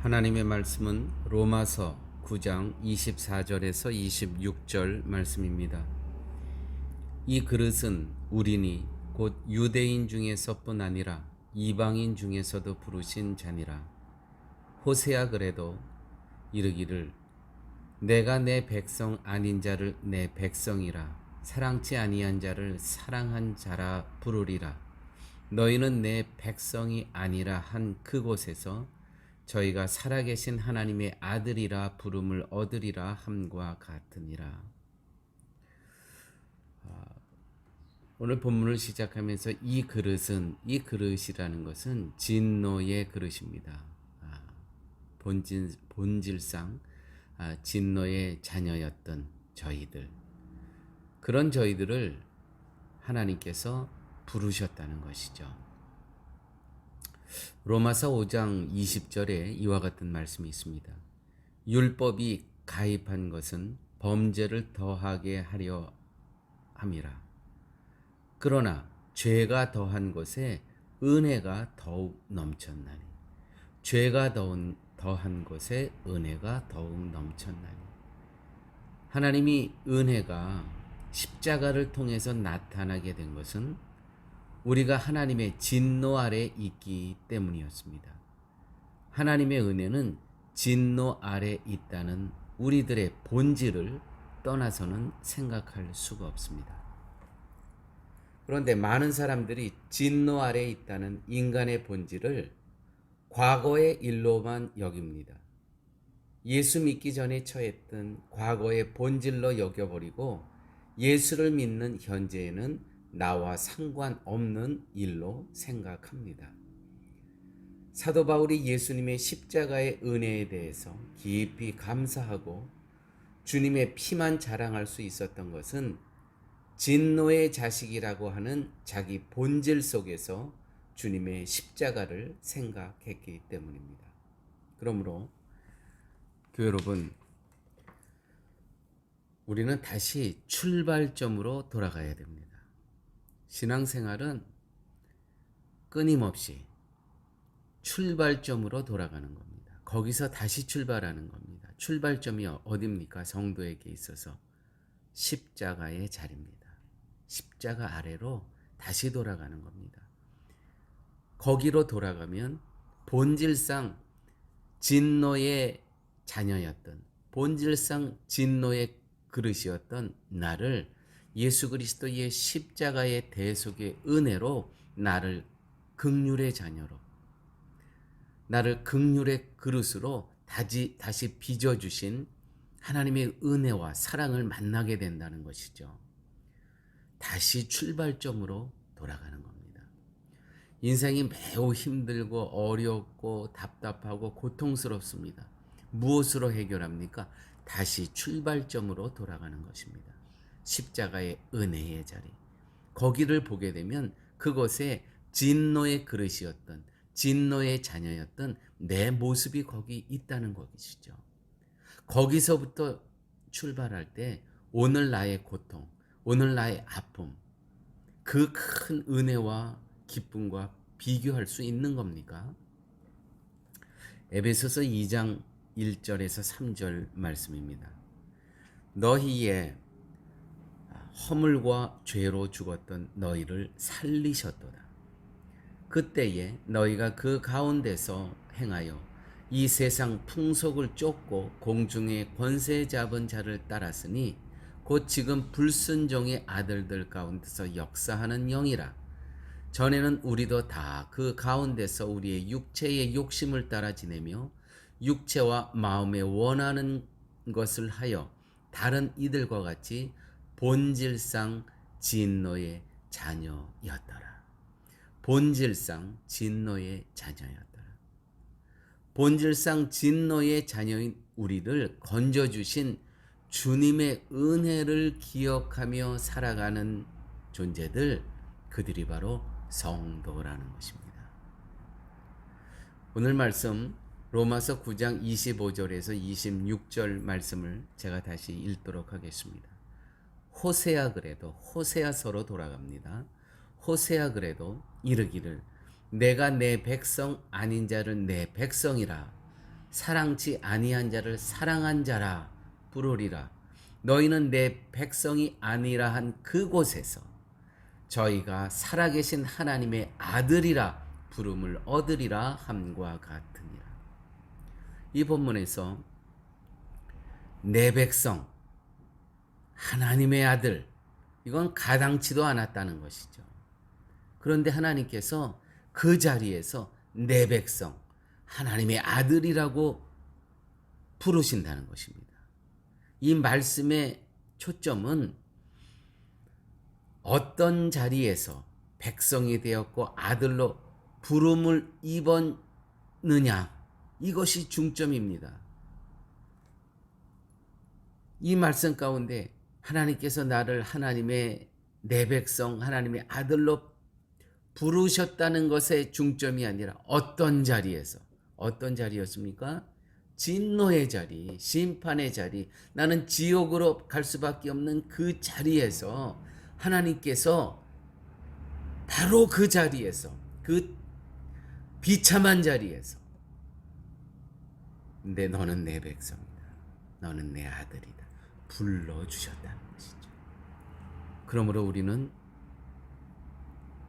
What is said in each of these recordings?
하나님의 말씀은 로마서 9장 24절에서 26절 말씀입니다. 이 그릇은 우리니 곧 유대인 중에서뿐 아니라 이방인 중에서도 부르신 자니라. 호세아 그래도 이르기를 내가 내 백성 아닌 자를 내 백성이라 사랑치 아니한 자를 사랑한 자라 부르리라. 너희는 내 백성이 아니라 한 그곳에서 저희가 살아계신 하나님의 아들이라 부름을 얻으리라 함과 같으니라. 오늘 본문을 시작하면서 이 그릇이라는 것은 진노의 그릇입니다. 본질상 진노의 자녀였던 저희들, 그런 저희들을 하나님께서 부르셨다는 것이죠. 로마서 5장 20절에 이와 같은 말씀이 있습니다. 율법이 가입한 것은 범죄를 더하게 하려 함이라. 그러나 죄가 더한 것에 은혜가 더욱 넘쳤나니. 죄가 더한 것에 은혜가 더욱 넘쳤나니. 하나님이 은혜가 십자가를 통해서 나타나게 된 것은 우리가 하나님의 진노 아래 있기 때문이었습니다. 하나님의 은혜는 진노 아래 있다는 우리들의 본질을 떠나서는 생각할 수가 없습니다. 그런데 많은 사람들이 진노 아래 있다는 인간의 본질을 과거의 일로만 여깁니다. 예수 믿기 전에 처했던 과거의 본질로 여겨버리고 예수를 믿는 현재에는 나와 상관없는 일로 생각합니다. 사도 바울이 예수님의 십자가의 은혜에 대해서 깊이 감사하고 주님의 피만 자랑할 수 있었던 것은 진노의 자식이라고 하는 자기 본질 속에서 주님의 십자가를 생각했기 때문입니다. 그러므로 교회 여러분, 우리는 다시 출발점으로 돌아가야 됩니다. 신앙생활은 끊임없이 출발점으로 돌아가는 겁니다. 거기서 다시 출발하는 겁니다. 출발점이 어디입니까? 성도에게 있어서 십자가의 자리입니다. 십자가 아래로 다시 돌아가는 겁니다. 거기로 돌아가면 본질상 진노의 자녀였던, 본질상 진노의 그릇이었던 나를 예수 그리스도의 십자가의 대속의 은혜로 나를 긍휼의 자녀로, 나를 긍휼의 그릇으로 다시 빚어주신 하나님의 은혜와 사랑을 만나게 된다는 것이죠. 다시 출발점으로 돌아가는 겁니다. 인생이 매우 힘들고 어렵고 답답하고 고통스럽습니다. 무엇으로 해결합니까? 다시 출발점으로 돌아가는 것입니다. 십자가의 은혜의 자리. 거기를 보게 되면 그것에 진노의 그릇이었던, 진노의 자녀였던 내 모습이 거기 있다는 것이죠. 거기서부터 출발할 때 오늘 나의 고통, 오늘 나의 아픔, 그 큰 은혜와 기쁨과 비교할 수 있는 겁니까? 에베소서 2장 1절에서 3절 말씀입니다. 너희의 허물과 죄로 죽었던 너희를 살리셨도다. 그때에 너희가 그 가운데서 행하여 이 세상 풍속을 쫓고 공중의 권세 잡은 자를 따랐으니 곧 지금 불순종의 아들들 가운데서 역사하는 영이라. 전에는 우리도 다 그 가운데서 우리의 육체의 욕심을 따라 지내며 육체와 마음에 원하는 것을 하여 다른 이들과 같이 본질상 진노의 자녀였더라. 본질상 진노의 자녀였더라. 본질상 진노의 자녀인 우리를 건져주신 주님의 은혜를 기억하며 살아가는 존재들, 그들이 바로 성도라는 것입니다. 오늘 말씀 로마서 9장 25절에서 26절 말씀을 제가 다시 읽도록 하겠습니다. 호세아 그래도, 호세아서로 돌아갑니다. 호세아 그래도 이르기를 내가 내 백성 아닌 자를 내 백성이라 사랑치 아니한 자를 사랑한 자라 부르리라. 너희는 내 백성이 아니라 한 그곳에서 저희가 살아계신 하나님의 아들이라 부름을 얻으리라 함과 같으니라. 이 본문에서 내 백성, 하나님의 아들, 이건 가당치도 않았다는 것이죠. 그런데 하나님께서 그 자리에서 내 백성, 하나님의 아들이라고 부르신다는 것입니다. 이 말씀의 초점은 어떤 자리에서 백성이 되었고 아들로 부름을 입었느냐, 이것이 중점입니다. 이 말씀 가운데 하나님께서 나를 하나님의 내 백성, 하나님의 아들로 부르셨다는 것에 중점이 아니라 어떤 자리에서, 어떤 자리였습니까? 진노의 자리, 심판의 자리, 나는 지옥으로 갈 수밖에 없는 그 자리에서 하나님께서 바로 그 자리에서, 그 비참한 자리에서 근데 너는 내 백성이다, 너는 내 아들이다 불러주셨다는 것이죠. 그러므로 우리는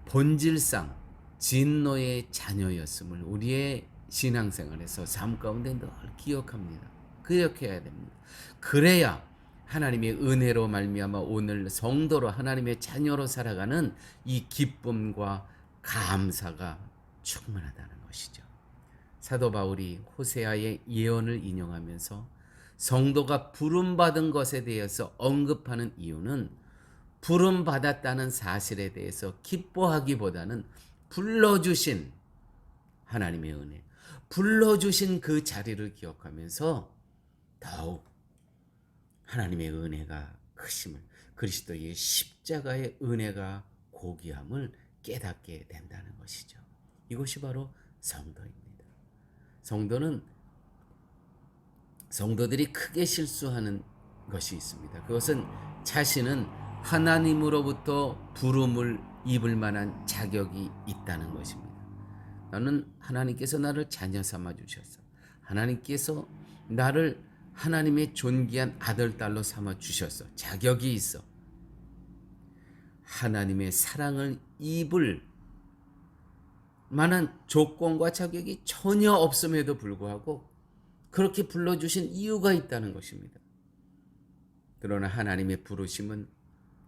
본질상 진노의 자녀였음을 우리의 신앙생활에서 삶 가운데 늘 기억합니다. 기억해야 됩니다. 그래야 하나님의 은혜로 말미암아 오늘 성도로 하나님의 자녀로 살아가는 이 기쁨과 감사가 충만하다는 것이죠. 사도 바울이 호세아의 예언을 인용하면서 성도가 부름받은 것에 대해서 언급하는 이유는 부름받았다는 사실에 대해서 기뻐하기보다는 불러주신 하나님의 은혜, 불러주신 그 자리를 기억하면서 더욱 하나님의 은혜가 크심을, 그리스도의 십자가의 은혜가 고귀함을 깨닫게 된다는 것이죠. 이것이 바로 성도입니다. 성도들이 크게 실수하는 것이 있습니다. 그것은 자신은 하나님으로부터 부름을 입을 만한 자격이 있다는 것입니다. 나는 하나님께서 나를 자녀 삼아 주셨어. 하나님께서 나를 하나님의 존귀한 아들, 딸로 삼아 주셨어. 자격이 있어. 하나님의 사랑을 입을 만한 조건과 자격이 전혀 없음에도 불구하고 그렇게 불러주신 이유가 있다는 것입니다. 그러나 하나님의 부르심은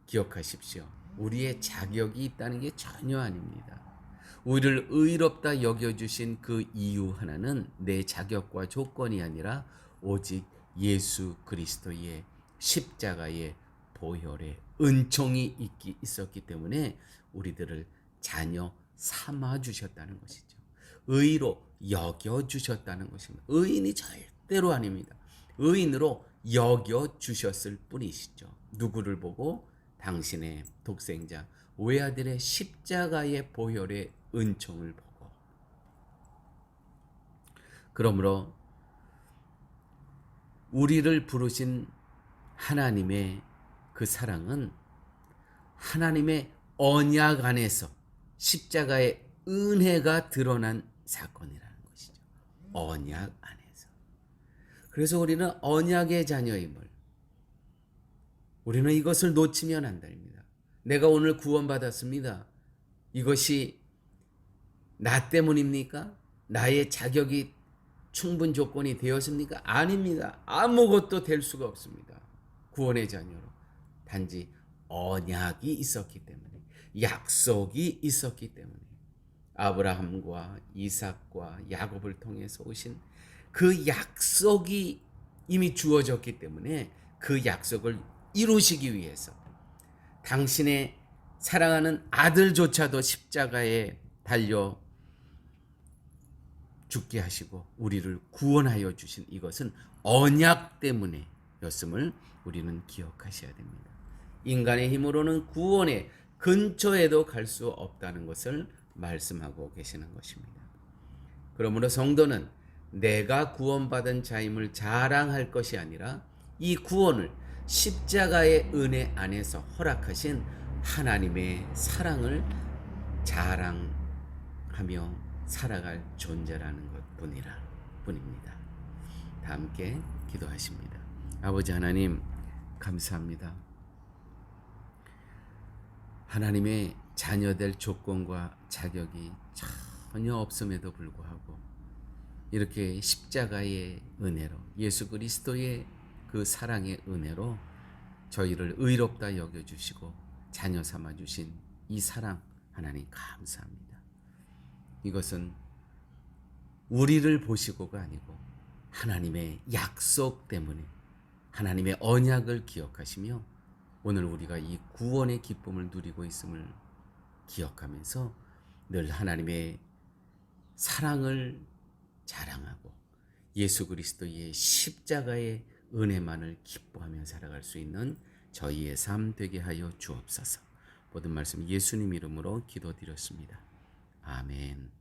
기억하십시오. 우리의 자격이 있다는 게 전혀 아닙니다. 우리를 의롭다 여겨주신 그 이유 하나는 내 자격과 조건이 아니라 오직 예수 그리스도의 십자가의 보혈의 은총이 있었기 때문에 우리들을 자녀 삼아 주셨다는 것이죠. 의로 여겨 주셨다는 것입니다. 의인이 절대로 아닙니다. 의인으로 여겨 주셨을 뿐이시죠. 누구를 보고? 당신의 독생자 외아들의 십자가의 보혈의 은총을 보고. 그러므로 우리를 부르신 하나님의 그 사랑은 하나님의 언약 안에서 십자가의 은혜가 드러난 사건이라는 것이죠. 언약 안에서. 그래서 우리는 언약의 자녀임을, 우리는 이것을 놓치면 안 됩니다. 내가 오늘 구원받았습니다. 이것이 나 때문입니까? 나의 자격이 충분 조건이 되었습니까? 아닙니다. 아무것도 될 수가 없습니다. 구원의 자녀로. 단지 언약이 있었기 때문에, 약속이 있었기 때문에, 아브라함과 이삭과 야곱을 통해서 오신 그 약속이 이미 주어졌기 때문에 그 약속을 이루시기 위해서 당신의 사랑하는 아들조차도 십자가에 달려 죽게 하시고 우리를 구원하여 주신 이것은 언약 때문에였음을 우리는 기억하셔야 됩니다. 인간의 힘으로는 구원의 근처에도 갈 수 없다는 것을 말씀하고 계시는 것입니다. 그러므로 성도는 내가 구원받은 자임을 자랑할 것이 아니라 이 구원을 십자가의 은혜 안에서 허락하신 하나님의 사랑을 자랑하며 살아갈 존재라는 것뿐입니다. 다 함께 기도하십니다. 아버지 하나님, 감사합니다. 하나님의 자녀될 조건과 자격이 전혀 없음에도 불구하고 이렇게 십자가의 은혜로, 예수 그리스도의 그 사랑의 은혜로 저희를 의롭다 여겨주시고 자녀 삼아주신 이 사랑, 하나님 감사합니다. 이것은 우리를 보시고가 아니고 하나님의 약속 때문에, 하나님의 언약을 기억하시며 오늘 우리가 이 구원의 기쁨을 누리고 있음을 기억하면서 늘 하나님의 사랑을 자랑하고 예수 그리스도의 십자가의 은혜만을 기뻐하며 살아갈 수 있는 저희의 삶 되게 하여 주옵소서. 모든 말씀 예수님 이름으로 기도드렸습니다. 아멘.